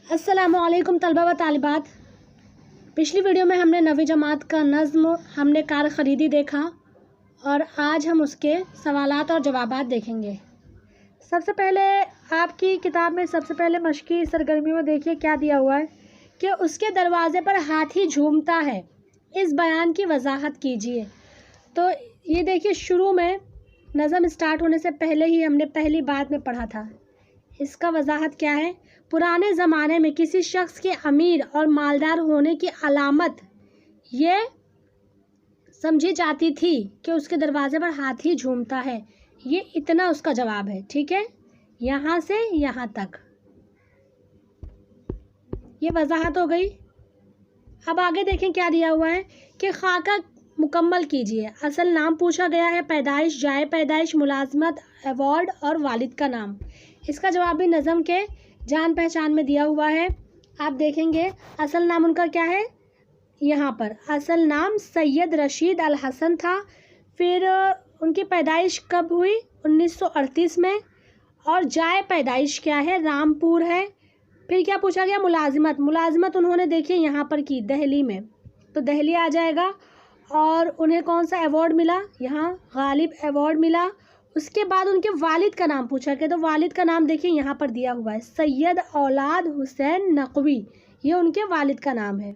अस्सलामुअलैकुम तलबा व तालिबात। पिछली वीडियो में हमने नवी जमात का नज़्म हमने कार ख़रीदी देखा और आज हम उसके सवालात और जवाबात देखेंगे। सबसे पहले आपकी किताब में सबसे पहले मश्की सरगर्मी में देखिए क्या दिया हुआ है कि उसके दरवाज़े पर हाथी झूमता है, इस बयान की वजाहत कीजिए। तो ये देखिए शुरू में नज़म स्टार्ट होने से पहले ही हमने पहली बात में पढ़ा था। इसका वजाहत क्या है? पुराने ज़माने में किसी शख्स के अमीर और मालदार होने की अलामत ये समझी जाती थी कि उसके दरवाज़े पर हाथी झूमता है। ये इतना उसका जवाब है, ठीक है, यहाँ से यहाँ तक ये वजाहत हो गई। अब आगे देखें क्या दिया हुआ है कि खाका मुकम्मल कीजिए। असल नाम पूछा गया है, पैदाइश, जाए पैदाइश, मुलाजमत, अवार्ड और वालिद का नाम। इसका जवाब भी नज़म के जान पहचान में दिया हुआ है। आप देखेंगे असल नाम उनका क्या है, यहाँ पर असल नाम सैयद रशीद अल हसन था। फिर उनकी पैदाइश कब हुई? 1938 में। और जाए पैदाइश क्या है? रामपुर है। फिर क्या पूछा गया? मुलाजमत उन्होंने देखिए यहाँ पर की, दिल्ली में, तो दिल्ली आ जाएगा। और उन्हें कौन सा अवार्ड मिला? यहाँ गालिब अवार्ड मिला। उसके बाद उनके वालिद का नाम पूछा गया, तो वालिद का नाम देखिए यहाँ पर दिया हुआ है, सैयद औलाद हुसैन नकवी, ये उनके वालिद का नाम है।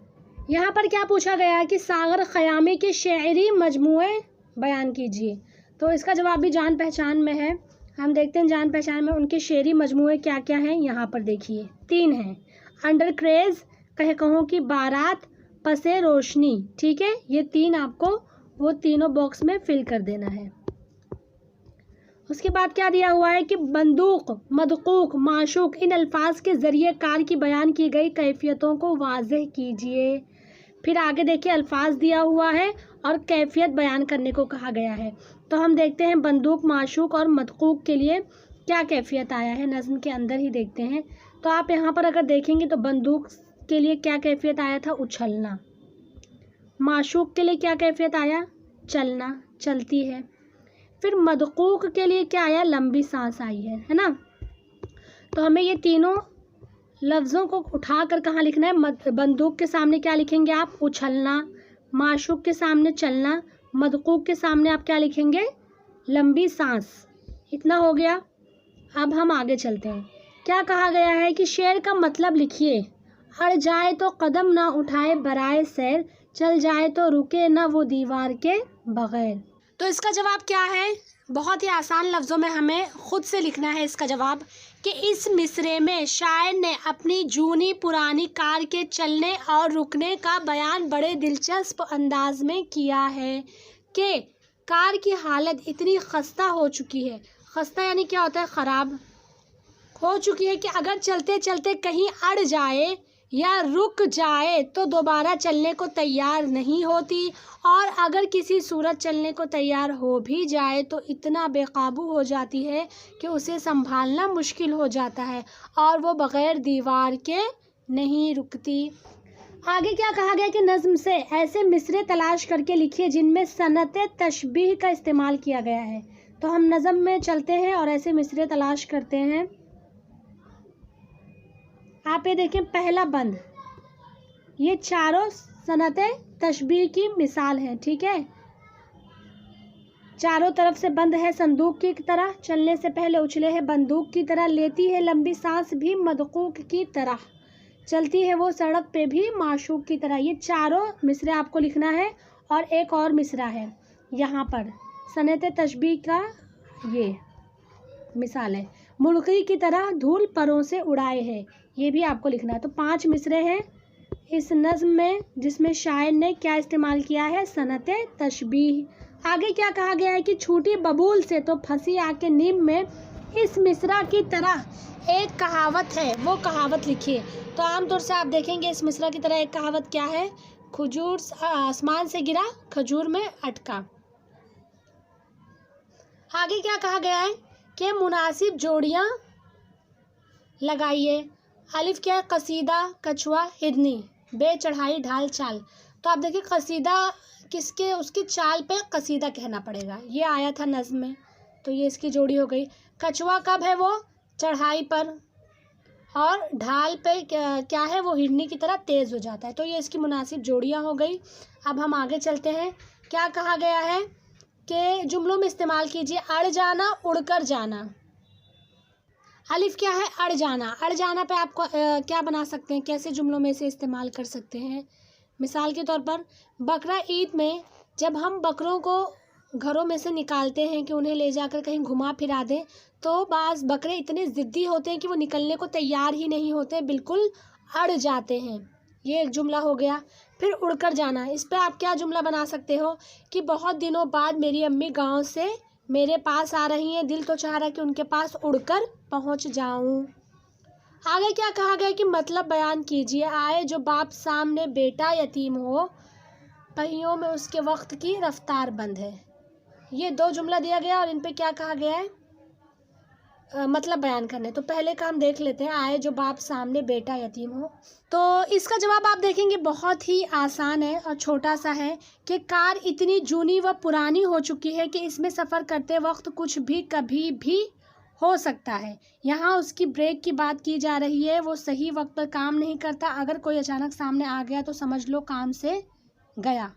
यहाँ पर क्या पूछा गया है कि सागर ख़यामी के शेरी मजमूए बयान कीजिए। तो इसका जवाब भी जान पहचान में है। हम देखते हैं जान पहचान में उनके शेरी मजमूए क्या क्या हैं। यहाँ पर देखिए 3 हैं, अंडर क्रेज़, कह कहों की बारात, पसे रोशनी, ठीक है। ये 3 आपको वो तीनों बॉक्स में फिल कर देना है। उसके बाद क्या दिया हुआ है कि बंदूक, मदकूक, माशूक, इन अल्फाज के ज़रिए कार की बयान की गई कैफियतों को वाज़ेह कीजिए। फिर आगे देखिए अल्फाज दिया हुआ है और कैफियत बयान करने को कहा गया है। तो हम देखते हैं बंदूक, माशूक और मदकूक के लिए क्या कैफियत आया है, नज़्म के अंदर ही देखते हैं। तो आप यहाँ पर अगर देखेंगे तो बंदूक के लिए क्या कैफियत आया था? उछलना। माशूक के लिए क्या कैफियत आया? चलना, चलती है। फिर मदकूक के लिए क्या आया? लंबी सांस आई है ना। तो हमें ये तीनों लफ्ज़ों को उठाकर कहाँ लिखना है? बंदूक के सामने क्या लिखेंगे आप? उछलना। माशूक के सामने चलना। मदकूक के सामने आप क्या लिखेंगे? लंबी सांस। इतना हो गया। अब हम आगे चलते हैं। क्या कहा गया है कि शेर का मतलब लिखिए। अड़ जाए तो कदम ना उठाए बराए सैर, चल जाए तो रुके ना वो दीवार के बगैर। तो इसका जवाब क्या है? बहुत ही आसान लफ्ज़ों में हमें ख़ुद से लिखना है इसका जवाब कि इस मिसरे में शायर ने अपनी जूनी पुरानी कार के चलने और रुकने का बयान बड़े दिलचस्प अंदाज में किया है कि कार की हालत इतनी खस्ता हो चुकी है। खस्ता यानी क्या होता है? ख़राब हो चुकी है कि अगर चलते चलते कहीं अड़ जाए या रुक जाए तो दोबारा चलने को तैयार नहीं होती, और अगर किसी सूरत चलने को तैयार हो भी जाए तो इतना बेकाबू हो जाती है कि उसे संभालना मुश्किल हो जाता है और वो बग़ैर दीवार के नहीं रुकती। आगे क्या कहा गया कि नज़्म से ऐसे मिसरे तलाश करके लिखिए जिनमें सनत तशबीह का इस्तेमाल किया गया है। तो हम नज़्म में चलते हैं और ऐसे मिसरे तलाश करते हैं। आप ये देखें, पहला बंद, ये चारों सनते तशबीह की मिसाल है, ठीक है। चारों तरफ से बंद है संदूक की तरह, चलने से पहले उछले है बंदूक की तरह, लेती है लंबी सांस भी मदकूक की तरह, चलती है वो सड़क पे भी माशूक की तरह। ये चारों मिसरे आपको लिखना है। और एक और मिसरा है यहाँ पर, सनते तशबीह का ये मिसाल है, मुल्की की तरह धूल परों से उड़ाए है, ये भी आपको लिखना है। तो 5 मिसरे हैं इस नज़्म में जिसमें शायर ने क्या इस्तेमाल किया है? सनते तशबीह। आगे क्या कहा गया है कि छूटी बबूल से तो फंसी आके नीम में, इस मिसरा की तरह एक कहावत है, वो कहावत लिखिए। तो आमतौर से आप देखेंगे इस मिसरा की तरह एक कहावत क्या है? खजूर आसमान से गिरा, खजूर में अटका। आगे क्या कहा गया है कि मुनासिब जोड़ियाँ लगाइए। अलिफ क्या है? कसीदा, कछुआ, हिरनी, बे चढ़ाई ढाल चाल। तो आप देखिए कसीदा किसके, उसकी चाल पे कसीदा कहना पड़ेगा, ये आया था नज़्म में, तो ये इसकी जोड़ी हो गई। कछुआ कब है? वो चढ़ाई पर। और ढाल पे क्या है वो हिरनी की तरह तेज़ हो जाता है। तो ये इसकी मुनासिब जोड़ियाँ हो गई। अब हम आगे चलते हैं। क्या कहा गया है कि जुमलों में इस्तेमाल कीजिए अड़ जाना, उड़कर जाना। अलिफ क्या है? अड़ जाना। अड़ जाना पे आपको क्या बना सकते हैं, कैसे जुमलों में इसे इस्तेमाल कर सकते हैं? मिसाल के तौर पर बकरा ईद में जब हम बकरों को घरों में से निकालते हैं कि उन्हें ले जाकर कहीं घुमा फिरा दें, तो बाज़ बकरे इतने ज़िद्दी होते हैं कि वो निकलने को तैयार ही नहीं होते, बिल्कुल अड़ जाते हैं। ये एक जुमला हो गया। फिर उड़कर जाना, इस पर आप क्या जुमला बना सकते हो कि बहुत दिनों बाद मेरी अम्मी गांव से मेरे पास आ रही हैं, दिल तो चाह रहा है कि उनके पास उड़कर पहुंच जाऊं। आगे क्या कहा गया कि मतलब बयान कीजिए। आए जो बाप सामने बेटा यतीम हो, पहियों में उसके वक्त की रफ्तार बंद है। ये दो जुमला दिया गया और इन पे क्या कहा गया है, मतलब बयान करने। तो पहले का हम देख लेते हैं। आए जो बाप सामने बेटा यतीम हो, तो इसका जवाब आप देखेंगे बहुत ही आसान है और छोटा सा है कि कार इतनी जूनी व पुरानी हो चुकी है कि इसमें सफ़र करते वक्त कुछ भी कभी भी हो सकता है। यहाँ उसकी ब्रेक की बात की जा रही है, वो सही वक्त पर काम नहीं करता। अगर कोई अचानक सामने आ गया तो समझ लो काम से गया।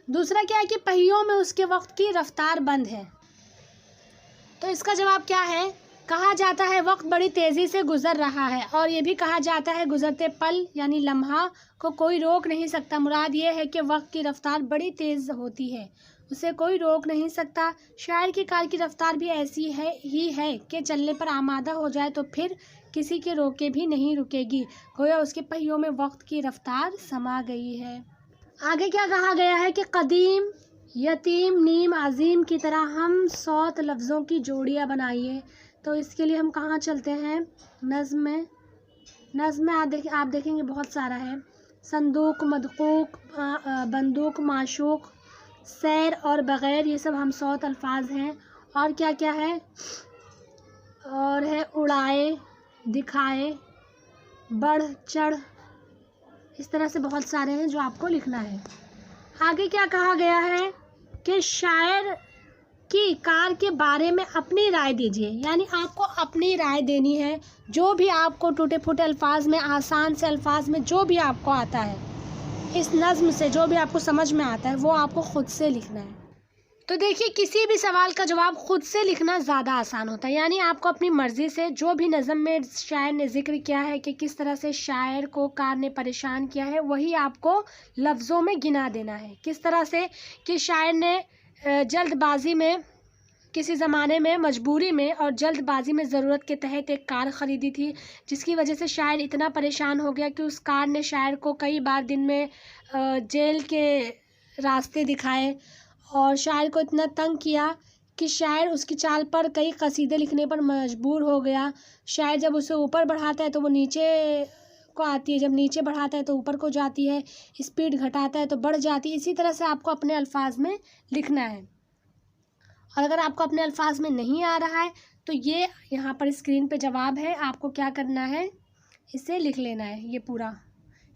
दूसरा क्या है कि पहियों में उसके वक्त की रफ्तार बंद है। तो इसका जवाब क्या है? कहा जाता है वक्त बड़ी तेज़ी से गुज़र रहा है, और ये भी कहा जाता है गुज़रते पल यानी लम्हा को कोई रोक नहीं सकता। मुराद ये है कि वक्त की रफ्तार बड़ी तेज़ होती है, उसे कोई रोक नहीं सकता। शायर की कार की रफ्तार भी ऐसी है कि चलने पर आमादा हो जाए तो फिर किसी के रोके भी नहीं रुकेगी, गोया उसके पहियों में वक्त की रफ्तार समा गई है। आगे क्या कहा गया है कि कदीम, यतीम, नीम, अजीम की तरह हम सौत लफ्ज़ों की जोड़ियाँ बनाइए। तो इसके लिए हम कहाँ चलते हैं? नज़्म में आप देखेंगे बहुत सारा है। संदूक, मदकूक, बंदूक, माशूक, सैर और बग़ैर, ये सब हम सौत अल्फाज हैं। और क्या क्या है? और है उड़ाए, दिखाए, बढ़, चढ़, इस तरह से बहुत सारे हैं जो आपको लिखना है। आगे क्या कहा गया है कि शायर की कार के बारे में अपनी राय दीजिए, यानी आपको अपनी राय देनी है। जो भी आपको टूटे फूटे अल्फाज में, आसान से अल्फाज में जो भी आपको आता है, इस नज़्म से जो भी आपको समझ में आता है वो आपको ख़ुद से लिखना है। तो देखिए, किसी भी सवाल का जवाब ख़ुद से लिखना ज़्यादा आसान होता है, यानी आपको अपनी मर्ज़ी से जो भी नज़्म में शायर ने ज़िक्र किया है कि किस तरह से शायर को कार ने परेशान किया है, वही आपको लफ्ज़ों में गिना देना है। किस तरह से कि शायर ने जल्दबाजी में, किसी ज़माने में मजबूरी में और जल्दबाजी में ज़रूरत के तहत एक कार ख़रीदी थी, जिसकी वजह से शायर इतना परेशान हो गया कि उस कार ने शायर को कई बार दिन में जेल के रास्ते दिखाए और शायर को इतना तंग किया कि शायर उसकी चाल पर कई कसीदे लिखने पर मजबूर हो गया। शायर जब उसे ऊपर बढ़ाता है तो वो नीचे को आती है, जब नीचे बढ़ाता है तो ऊपर को जाती है, स्पीड घटाता है तो बढ़ जाती है। इसी तरह से आपको अपने अल्फाज में लिखना है। और अगर आपको अपने अल्फाज में नहीं आ रहा है तो ये यहाँ पर स्क्रीन पे जवाब है, आपको क्या करना है, इसे लिख लेना है। ये पूरा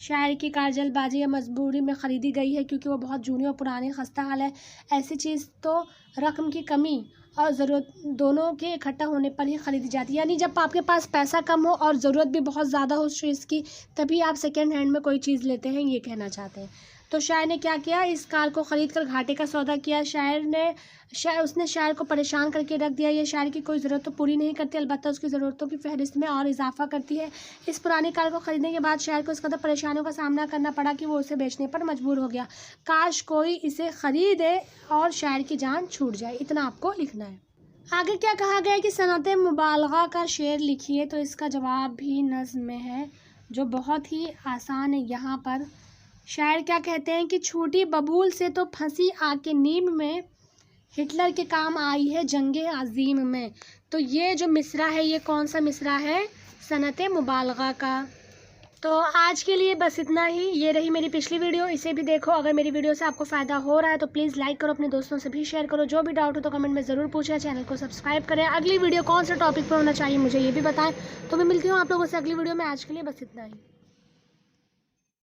शायर की कार जल्दबाजी या मजबूरी में ख़रीदी गई है क्योंकि वो बहुत जूनी और पुरानी खस्ता हाल है। ऐसी चीज़ तो रकम की कमी और ज़रूरत दोनों के इकट्ठा होने पर ही ख़रीदी जाती है, यानी जब आपके पास पैसा कम हो और ज़रूरत भी बहुत ज़्यादा हो उस चीज़ की, तभी आप सेकेंड हैंड में कोई चीज़ लेते हैं, ये कहना चाहते हैं। तो शायर ने क्या किया, इस कार को ख़रीद कर घाटे का सौदा किया। उसने शायर को परेशान करके रख दिया। ये शायर की कोई ज़रूरत तो पूरी नहीं करती, अलबत्ता उसकी ज़रूरतों की फहरिस्त में और इजाफा करती है। इस पुरानी कार को ख़रीदने के बाद शायर को इस कदर परेशानियों का सामना करना पड़ा कि वो उसे बेचने पर मजबूर हो गया। काश कोई इसे ख़रीदे और शायर की जान छूट जाए, इतना आपको लिखना है। आगे क्या कहा गया है कि सनत मुबालगा का शेर लिखिए। तो इसका जवाब भी नज़्म में है, जो बहुत ही आसान है। यहाँ पर शायर क्या कहते हैं कि छूटी बबूल से तो फंसी आके नीम में, हिटलर के काम आई है जंगे अजीम में। तो ये जो मिसरा है, ये कौन सा मिसरा है, सनत मुबालगा का। तो आज के लिए बस इतना ही। ये रही मेरी पिछली वीडियो, इसे भी देखो। अगर मेरी वीडियो से आपको फ़ायदा हो रहा है तो प्लीज़ लाइक करो, अपने दोस्तों से भी शेयर करो। जो भी डाउट हो तो कमेंट में ज़रूर पूछें। चैनल को सब्सक्राइब करें। अगली वीडियो कौन सा टॉपिक पर होना चाहिए मुझे ये भी बताएं। तो मैं मिलती हूँ आप लोगों से अगली वीडियो में। आज के लिए बस इतना ही।